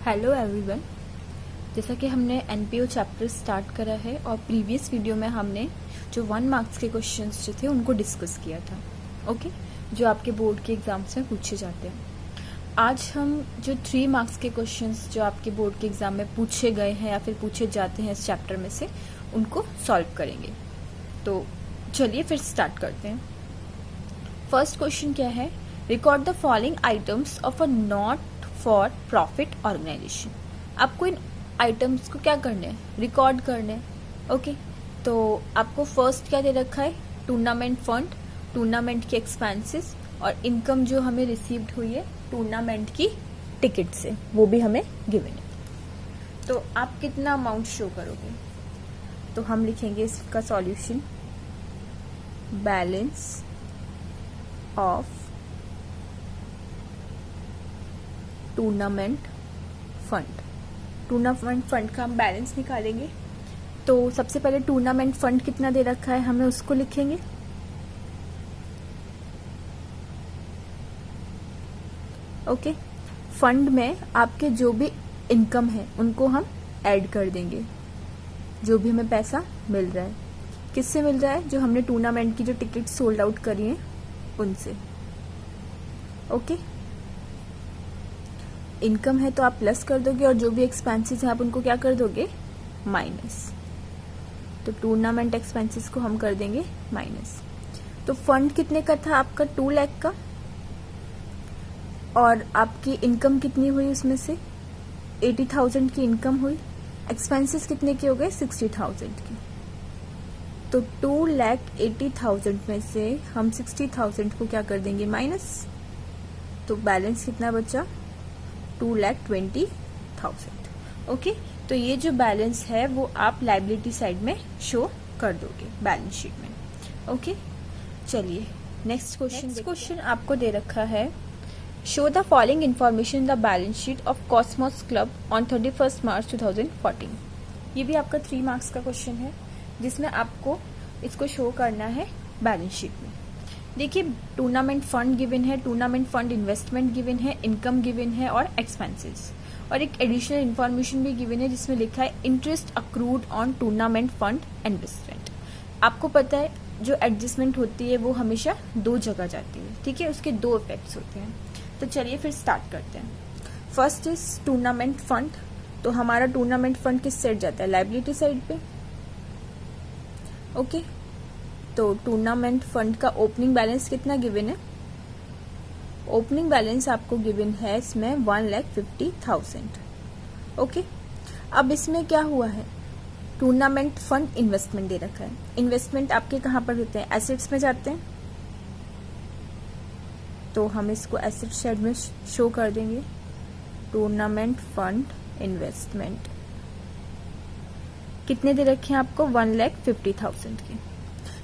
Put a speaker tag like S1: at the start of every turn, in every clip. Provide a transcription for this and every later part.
S1: Hello everyone. जैसा कि हमने एनपीओ चैप्टर स्टार्ट करा है और प्रीवियस वीडियो में हमने जो 1 मार्क्स के क्वेश्चंस जो थे उनको डिस्कस किया था, ओके, जो आपके बोर्ड के एग्जाम्स में पूछे जाते हैं। आज हम जो 3 मार्क्स के क्वेश्चंस जो आपके बोर्ड के एग्जाम में पूछे गए हैं या फिर पूछे जाते हैं इस चैप्टर में से, उनको सॉल्व करेंगे। तो चलिए फिर स्टार्ट करते हैं। फर्स्ट क्वेश्चन क्या है? Record the following items of a not for profit organisation. आपको इन आइटम्स को क्या करना है? रिकॉर्ड करना है, ओके। तो आपको फर्स्ट क्या दे रखा है? टूर्नामेंट फंड, टूर्नामेंट के एक्सपेंसेस और इनकम जो हमें रिसीव्ड हुई है टूर्नामेंट की टिकट से, वो भी हमें गिवन है। तो आप कितना अमाउंट शो करोगे? तो हम लिखेंगे इसका solution, balance of tournament fund. Tournament fund का हम बैलेंस निकालेंगे। तो सबसे पहले टूर्नामेंट फंड कितना दे रखा है हमें उसको लिखेंगे। ओके, फंड में आपके जो भी इनकम है उनको हम ऐड कर देंगे। जो भी हमें पैसा मिल रहा है, किससे मिल रहा है? जो हमने टूर्नामेंट की जो टिकट सोल्ड आउट करी है उनसे, ओके। इनकम है तो आप प्लस कर दोगे और जो भी एक्सपेंसेस हैं आप उनको क्या कर दोगे? माइनस। तो टूर्नामेंट एक्सपेंसेस को हम कर देंगे माइनस। तो फंड कितने का था आपका? 2 लाख का। और आपकी इनकम कितनी हुई उसमें से? 80,000 की इनकम हुई। एक्सपेंसेस कितने के हो गए? 60,000 की। तो 2,80,000 में से हम 60,000 को क्या कर देंगे? माइनस। तो बैलेंस कितना बचा? 2,20,000, ओके। तो ये जो बैलेंस है वो आप लायबिलिटी साइड में शो कर दोगे बैलेंस शीट में, ओके। चलिए नेक्स्ट क्वेश्चन आपको दे रखा है, show the following information in the balance sheet of Cosmos club on 31 मार्च 2014। ये भी आपका 3 मार्क्स का क्वेश्चन है जिसमें आपको इसको शो करना है बैलेंस शीट में। देखिए, टूर्नामेंट फंड गिवन है, टूर्नामेंट फंड इन्वेस्टमेंट गिवन है, इनकम गिवन है और एक्सपेंसेस, और एक एडिशनल इन्फॉर्मेशन भी गिवन है जिसमें लिखा है interest accrued on tournament fund investment. आपको पता है जो एडजस्टमेंट होती है वो हमेशा 2 जगह जाती है, ठीक है, उसके 2 इफेक्ट्स होते हैं। तो चलिए फिर स्टार्ट करते हैं। First is tournament fund. तो हमारा टूर्नामेंट फंड किस साइड जाता है? लायबिलिटी साइड पे, ओके। तो टूर्नामेंट फंड का ओपनिंग बैलेंस कितना गिवन है? ओपनिंग बैलेंस आपको गिवन है इसमें 1,50,000, ओके। अब इसमें क्या हुआ है? टूर्नामेंट फंड इन्वेस्टमेंट दे रखा है। इन्वेस्टमेंट आपके कहाँ पर होते हैं? एसेट्स में जाते हैं। तो हम इसको एसेट साइड में शो कर देंगे, टूर्नामेंट फंड इन्वेस्टमेंट। कितने दे रखे हैं आपको? 1,50,000 के।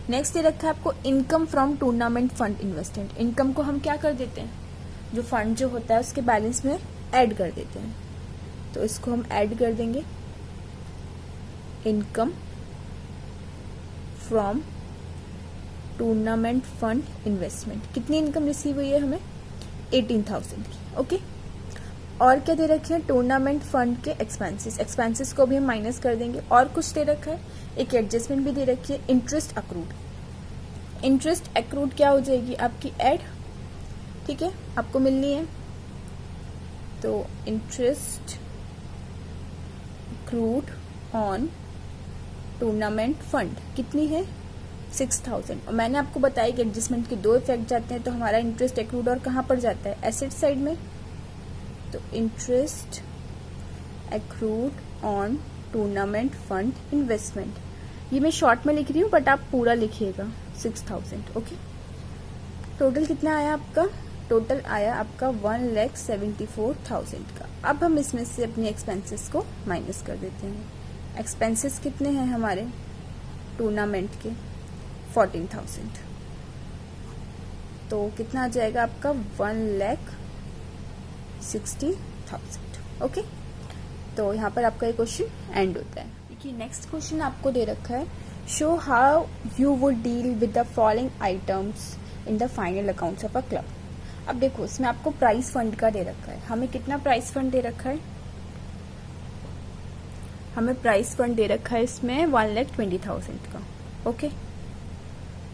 S1: नेक्स्ट दे रखा है आपको income from tournament fund investment. Income को हम क्या कर देते हैं? जो फंड जो होता है उसके बैलेंस में ऐड कर देते हैं। तो इसको हम ऐड कर देंगे, income from tournament fund investment. कितनी इनकम रिसीव हुई है हमें? 18,000 की, ओके। और क्या दे रखे हैं? टूर्नामेंट फंड के एक्सपेंसेस। एक्सपेंसेस को भी हम माइनस कर देंगे। और कुछ दे रखा है, एक एडजस्टमेंट भी दे रखी है, इंटरेस्ट अक्रूड। इंटरेस्ट अक्रूड क्या हो जाएगी? आपकी ऐड, ठीक है, आपको मिलनी है। तो interest accrued on tournament fund कितनी है? 6,000। और मैंने आपको बताया कि एडजस्टमेंट के 2 इफेक्ट जाते हैं। तो हमारा इंटरेस्ट अक्रूड और कहाँ पर जाता है? एसेट साइड में। तो interest accrued on tournament fund investment, ये मैं शॉर्ट में लिख रही हूँ बट आप पूरा लिखिएगा, 6,000, ओके। टोटल कितना आया आपका? टोटल आया आपका 1,74,000 का। अब हम इसमें से अपने एक्सपेंसेस को माइनस कर देते हैं। एक्सपेंसेस कितने हैं हमारे टूर्नामेंट के? 14,000। तो कितना आ जाएगा आपका? 1,60,000, ओके। तो यहाँ पर आपका ये क्वेश्चन एंड होता है। देखिए नेक्स्ट क्वेश्चन आपको दे रखा है, show how you would deal with the following items in the final accounts of a club. अब देखो इसमें आपको प्राइस फंड का दे रखा है। हमें कितना प्राइस फंड दे रखा है? हमें प्राइस फंड दे रखा है इसमें 1,20,000 का। ओके,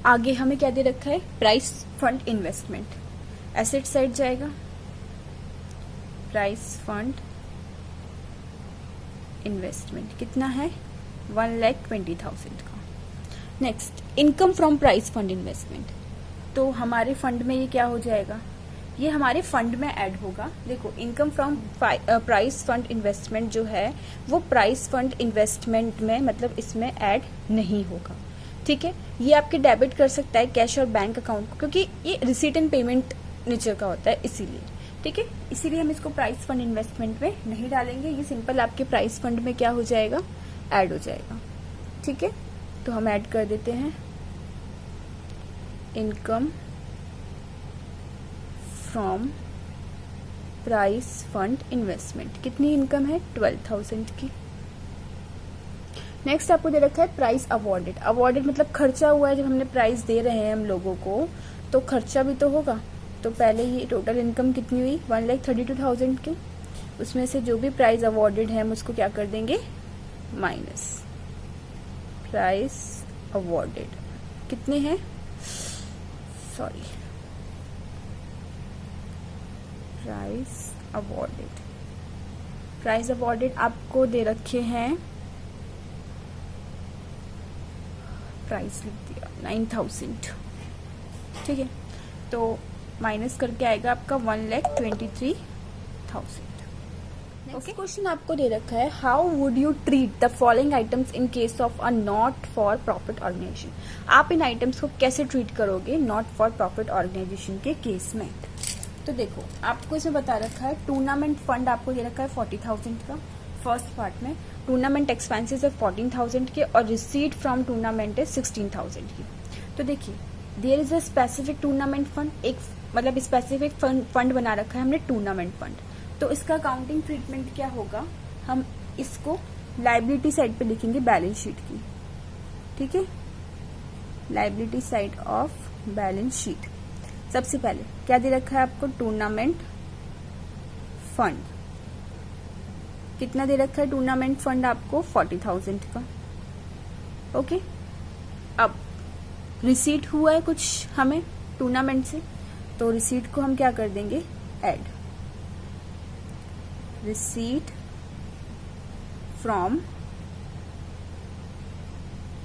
S1: आगे हमें क्या दे रखा है, price fund investment. Asset side जाएगा, प्राइस फंड इन्वेस्टमेंट कितना है, 1,20,000 का। Next, income from price fund investment. तो हमारे फंड में ये क्या हो जाएगा, ये हमारे फंड में ऐड होगा। देखो, income from price fund investment जो है वो प्राइस फंड इन्वेस्टमेंट में, मतलब इसमें ऐड नहीं होगा। ठीक है, ये आपके डेबिट कर सकता है कैश और बैंक अकाउंट को, क्योंकि ये रिसीट एंड पेमेंट नेचर का होता है, इसीलिए। ठीक है, इसीलिए हम इसको प्राइस फंड इन्वेस्टमेंट में नहीं डालेंगे। ये सिंपल आपके प्राइस फंड में क्या हो जाएगा, ऐड हो जाएगा। ठीक है, तो हम ऐड कर देते हैं income from price fund investment. कितनी इनकम है, 12,000 की। नेक्स्ट आपको दे रखा है प्राइस अवॉर्डेड। अवॉर्डेड मतलब खर्चा हुआ है, जब हमने प्राइस दे रहे हैं हम लोगों को तो खर्चा भी तो होगा। तो पहले ये टोटल इनकम कितनी हुई, 1,32,000 की। उसमें से जो भी प्राइस अवॉर्डेड है हम उसको क्या कर देंगे, माइनस प्राइस अवॉर्डेड। कितने हैं, sorry, price awarded. Price awarded आपको दे रखे हैं, प्राइस लिख दिया 9,000। ठीक है, तो माइनस करके आएगा आपका 1,23,000। नेक्स्ट क्वेश्चन आपको दे रखा है, how would you treat the following items in case of a not for profit organisation. आप इन आइटम्स को कैसे ट्रीट करोगे नॉट फॉर प्रॉफिट ऑर्गेनाइजेशन के केस में। तो देखो, आपको इसमें बता रखा है टूर्नामेंट फंड आपको दे रखा है 40,000 का फर्स्ट पार्ट में, टूर्नामेंट एक्सपेंसेस है 14,000 के, और रिसीट फ्रॉम टूर्नामेंट है 16,000 की। तो देखिए, there is a specific tournament fund, एक मतलब स्पेसिफिक फंड बना रखा है हमने टूर्नामेंट फंड। तो इसका अकाउंटिंग ट्रीटमेंट क्या होगा, हम इसको लायबिलिटी साइड पे लिखेंगे बैलेंस शीट की। ठीक है, liability side of balance sheet. सबसे पहले क्या दे रखा है आपको, टूर्नामेंट फंड। कितना दे रखा है टूर्नामेंट फंड आपको, 40,000 का। ओके, अब रिसीट हुआ है कुछ हमें टूर्नामेंट से, तो रिसीट को हम क्या कर देंगे, ऐड। रिसीट फ्रॉम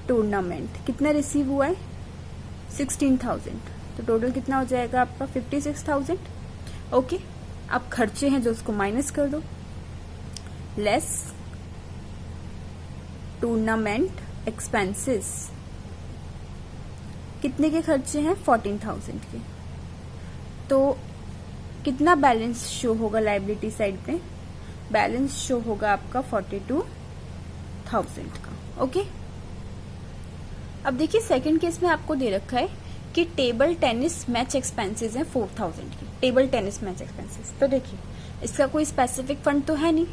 S1: टूर्नामेंट, कितना रिसीव हुआ है, 16,000। तो टोटल कितना हो जाएगा आपका, 56,000। ओके, अब खर्चे हैं जो उसको माइनस कर दो, लेस टूर्नामेंट एक्सपेंसेस। कितने के खर्चे हैं, 14,000 के। तो कितना बैलेंस शो होगा लायबिलिटी साइड पे, बैलेंस शो होगा आपका 42,000 का। ओके, अब देखिए सेकंड केस में आपको दे रखा है कि टेबल टेनिस मैच एक्सपेंसेस हैं 4,000 की, टेबल टेनिस मैच एक्सपेंसेस। तो देखिए, इसका कोई स्पेसिफिक फंड तो है नहीं,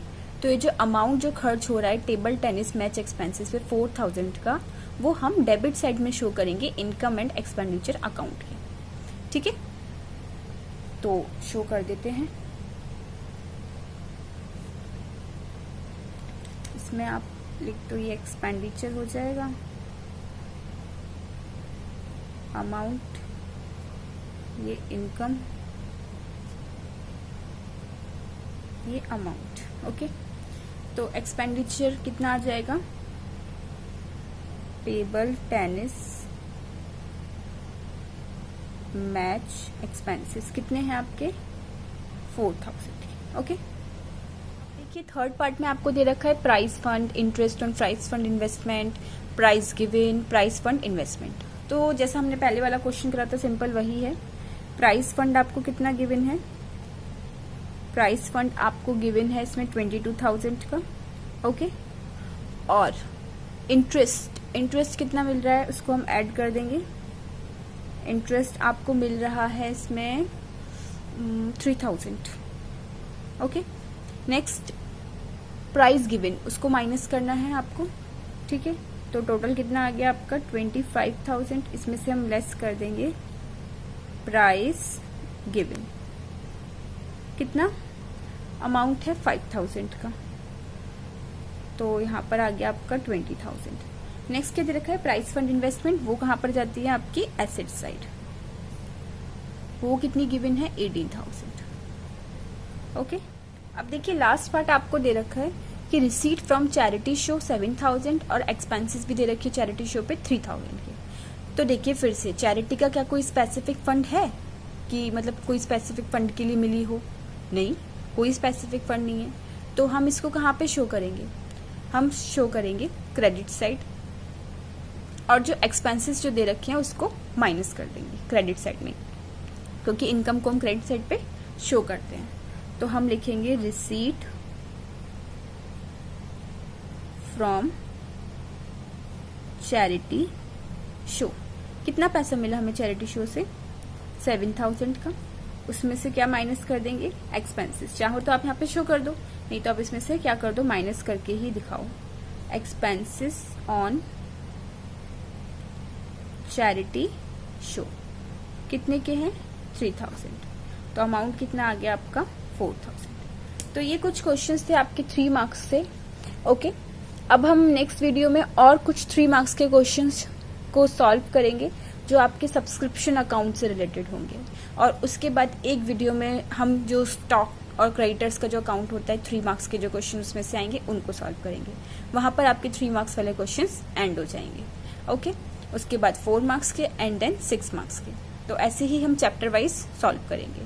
S1: तो ये जो अमाउंट जो खर्च हो रहा है टेबल टेनिस मैच एक्सपेंसेस पे 4,000 का, वो हम डेबिट साइड में शो करेंगे इनकम एंड एक्सपेंडिचर अकाउंट के। ठीक है, तो शो कर देते हैं। इसमें आप लिख दो, ये एक्सपेंडिचर हो जाएगा, अमाउंट ये इनकम, ये अमाउंट। ओके, तो एक्सपेंडिचर कितना आ जाएगा, टेबल टेनिस मैच एक्सपेंसेस कितने हैं आपके, 4,000। ओके, देखिए थर्ड पार्ट में आपको दे रखा है price fund, interest on price fund investment, price given, price fund investment. तो जैसा हमने पहले वाला क्वेश्चन करा था, सिंपल वही है। प्राइस फंड आपको कितना गिवन है, प्राइस फंड आपको गिवन है इसमें 22,000 का। ओके, और इंटरेस्ट कितना मिल रहा है उसको हम ऐड कर देंगे। इंटरेस्ट आपको मिल रहा है इसमें 3,000। ओके, नेक्स्ट प्राइस गिवन, उसको माइनस करना है आपको। ठीक है, तो टोटल कितना आ गया आपका 25,000। इसमें से हम लेस कर देंगे प्राइस गिवन, कितना अमाउंट है 5,000 का। तो यहाँ पर आ गया आपका 20,000। नेक्स्ट क्या दे रखा है, प्राइस फंड इन्वेस्टमेंट, वो कहाँ पर जाती है आपकी एसेट साइड, वो कितनी गिवन है 18,000। ओके, अब देखिए लास्ट पार्ट आपको दे रखा है कि रिसीट फ्रॉम चैरिटी शो 7,000 और एक्सपेंसेस भी दे रखी है चैरिटी शो पे 3,000 के। तो देखिए फिर से चैरिटी का क्या कोई स्पेसिफिक फंड है कि मतलब कोई स्पेसिफिक फंड के लिए मिली हो, नहीं, कोई स्पेसिफिक फंड नहीं है। तो हम इसको कहाँ पे शो करेंगे, हम शो करेंगे क्रेडिट साइड, और जो एक्सपेंसेस जो दे रखे हैं उसको माइनस कर देंगे क्रेडिट साइड में, क्योंकि इनकम को हम क्रेडिट साइड पे शो करते हैं। तो हम लिखेंगे रिसीट फ्रॉम चैरिटी शो। कितना पैसा मिला हमें चैरिटी शो से, 7,000 का। उसमें से क्या माइनस कर देंगे, एक्सपेंसेस। चाहो तो आप यहाँ पे शो कर दो, नहीं तो आप इसमें से क्या कर दो, माइनस करके ही दिखाओ। एक्सपेंसेस ऑन चैरिटी शो कितने के हैं, 3,000। तो अमाउंट कितना आ गया आपका, 4,000। तो ये कुछ क्वेश्चंस थे आपके 3 मार्क्स से। ओके, अब हम नेक्स्ट वीडियो में और कुछ 3 मार्क्स के क्वेश्चंस को सॉल्व करेंगे जो आपके सब्सक्रिप्शन अकाउंट से रिलेटेड होंगे, और उसके बाद एक वीडियो में हम जो स्टॉक और क्रेडिटर्स का जो अकाउंट होता है 3 मार्क्स के जो क्वेश्चन उसमें से आएंगे उनको सॉल्व करेंगे। वहां पर आपके 3 मार्क्स वाले क्वेश्चंस एंड हो जाएंगे। ओके, उसके बाद 4 मार्क्स के एंड देन 6 मार्क्स के। तो ऐसे ही हम चैप्टर वाइज सॉल्व करेंगे।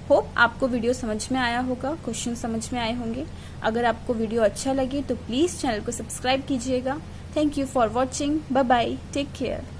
S1: होप आपको वीडियो समझ में आया होगा, क्वेश्चन समझ में आए होंगे। अगर आपको वीडियो अच्छा लगे तो प्लीज चैनल को सब्सक्राइब कीजिएगा। Thank you for watching, bye bye, take care.